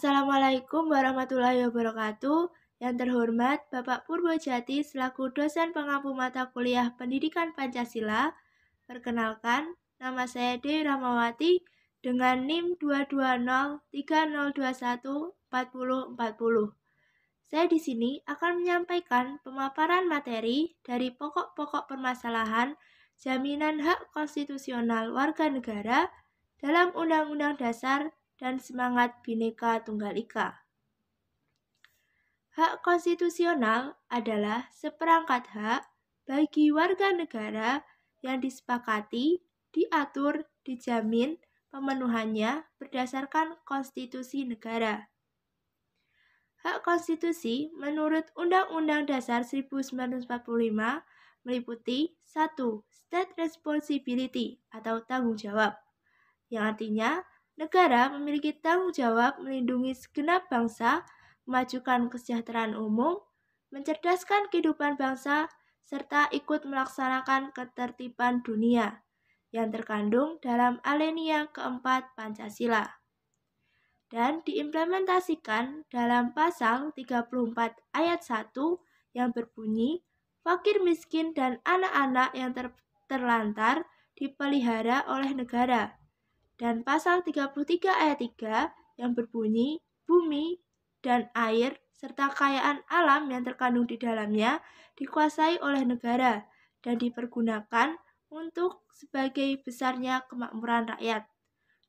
Assalamualaikum warahmatullahi wabarakatuh. Yang terhormat Bapak Purbojati selaku dosen pengampu mata kuliah Pendidikan Pancasila. Perkenalkan, nama saya Dewi Rahmawati dengan NIM 22030214040. Saya di sini akan menyampaikan pemaparan materi dari pokok-pokok permasalahan jaminan hak konstitusional warga negara dalam Undang-Undang Dasar dan semangat Bhinneka Tunggal Ika. Hak konstitusional adalah seperangkat hak bagi warga negara yang disepakati, diatur, dijamin pemenuhannya berdasarkan konstitusi negara. Hak konstitusi menurut Undang-Undang Dasar 1945 meliputi 1. State responsibility atau tanggung jawab, yang artinya negara memiliki tanggung jawab melindungi segenap bangsa, memajukan kesejahteraan umum, mencerdaskan kehidupan bangsa, serta ikut melaksanakan ketertiban dunia yang terkandung dalam alinea keempat Pancasila dan diimplementasikan dalam pasal 34 ayat 1 yang berbunyi fakir miskin dan anak-anak yang terlantar dipelihara oleh negara, dan pasal 33 ayat 3 yang berbunyi bumi dan air serta kekayaan alam yang terkandung di dalamnya dikuasai oleh negara dan dipergunakan untuk sebagai besarnya kemakmuran rakyat.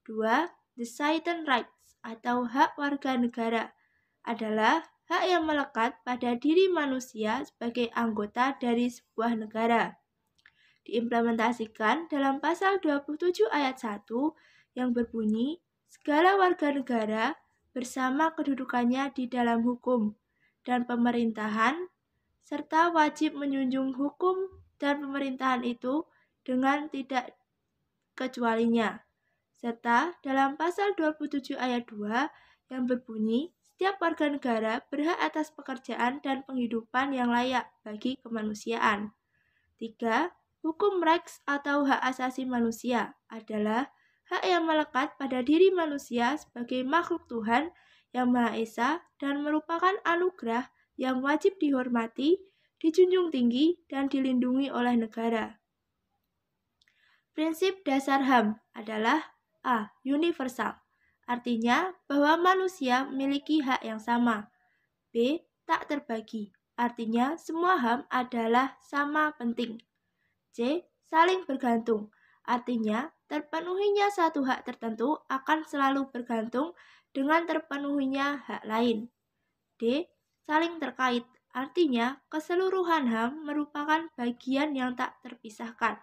2. The citizen rights atau hak warga negara adalah hak yang melekat pada diri manusia sebagai anggota dari sebuah negara. Diimplementasikan dalam pasal 27 ayat 1 yang berbunyi segala warga negara bersama kedudukannya di dalam hukum dan pemerintahan serta wajib menjunjung hukum dan pemerintahan itu dengan tidak kecualinya. Serta dalam pasal 27 ayat 2 yang berbunyi setiap warga negara berhak atas pekerjaan dan penghidupan yang layak bagi kemanusiaan. 3. Hukum rights atau hak asasi manusia adalah hak yang melekat pada diri manusia sebagai makhluk Tuhan yang Maha Esa dan merupakan anugerah yang wajib dihormati, dijunjung tinggi, dan dilindungi oleh negara. Prinsip dasar HAM adalah A. Universal, artinya bahwa manusia memiliki hak yang sama. B. Tak terbagi, artinya semua HAM adalah sama penting. C. Saling bergantung, artinya terpenuhinya satu hak tertentu akan selalu bergantung dengan terpenuhinya hak lain. D. Saling terkait, artinya keseluruhan HAM merupakan bagian yang tak terpisahkan.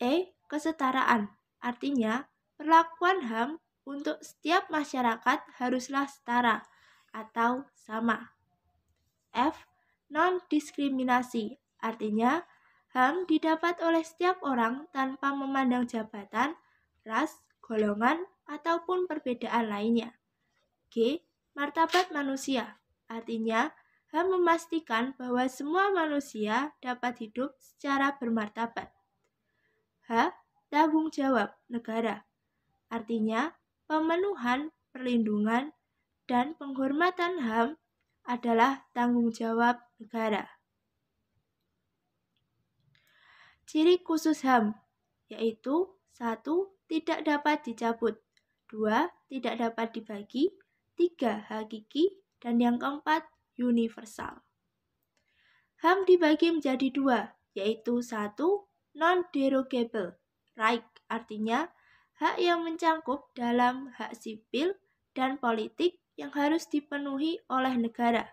E. Kesetaraan, artinya perlakuan HAM untuk setiap masyarakat haruslah setara atau sama. F. Non-diskriminasi, artinya HAM didapat oleh setiap orang tanpa memandang jabatan, ras, golongan, ataupun perbedaan lainnya. G. Martabat manusia, artinya HAM memastikan bahwa semua manusia dapat hidup secara bermartabat. H. Tanggung jawab negara, artinya pemenuhan, perlindungan, dan penghormatan HAM adalah tanggung jawab negara. Ciri khusus HAM yaitu 1. Tidak dapat dicabut, 2. Tidak dapat dibagi, 3. Hakiki, dan yang keempat universal. HAM dibagi menjadi 2, yaitu 1. Non-derogable right, artinya hak yang mencangkup dalam hak sipil dan politik yang harus dipenuhi oleh negara,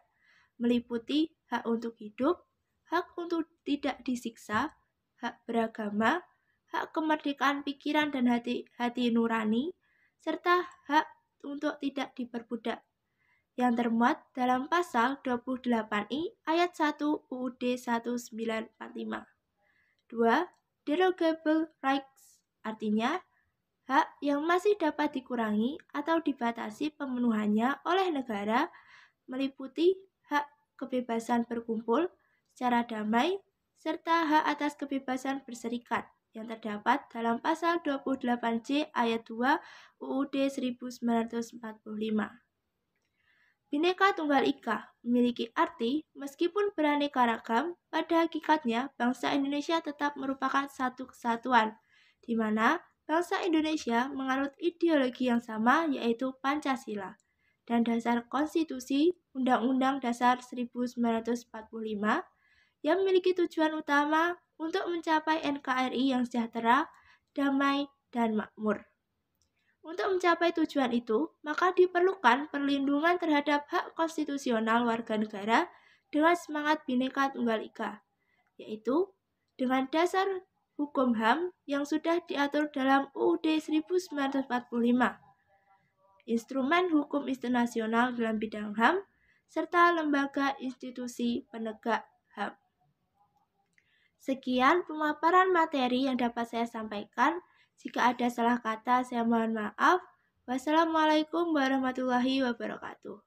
meliputi hak untuk hidup, hak untuk tidak disiksa, hak beragama, hak kemerdekaan pikiran dan hati nurani, serta hak untuk tidak diperbudak, yang termuat dalam pasal 28I ayat 1 UUD 1945. 2. Derogable rights, artinya hak yang masih dapat dikurangi atau dibatasi pemenuhannya oleh negara, meliputi hak kebebasan berkumpul secara damai serta hak atas kebebasan berserikat yang terdapat dalam pasal 28C ayat 2 UUD 1945. Bhinneka Tunggal Ika memiliki arti meskipun beraneka ragam, pada hakikatnya bangsa Indonesia tetap merupakan satu kesatuan, di mana bangsa Indonesia menganut ideologi yang sama yaitu Pancasila dan dasar konstitusi Undang-Undang Dasar 1945 yang memiliki tujuan utama untuk mencapai NKRI yang sejahtera, damai, dan makmur. Untuk mencapai tujuan itu, maka diperlukan perlindungan terhadap hak konstitusional warga negara dengan semangat Bhinneka Tunggal Ika, yaitu dengan dasar hukum HAM yang sudah diatur dalam UUD 1945, instrumen hukum internasional dalam bidang HAM, serta lembaga institusi penegak HAM. Sekian pemaparan materi yang dapat saya sampaikan. Jika ada salah kata, saya mohon maaf. Wassalamualaikum warahmatullahi wabarakatuh.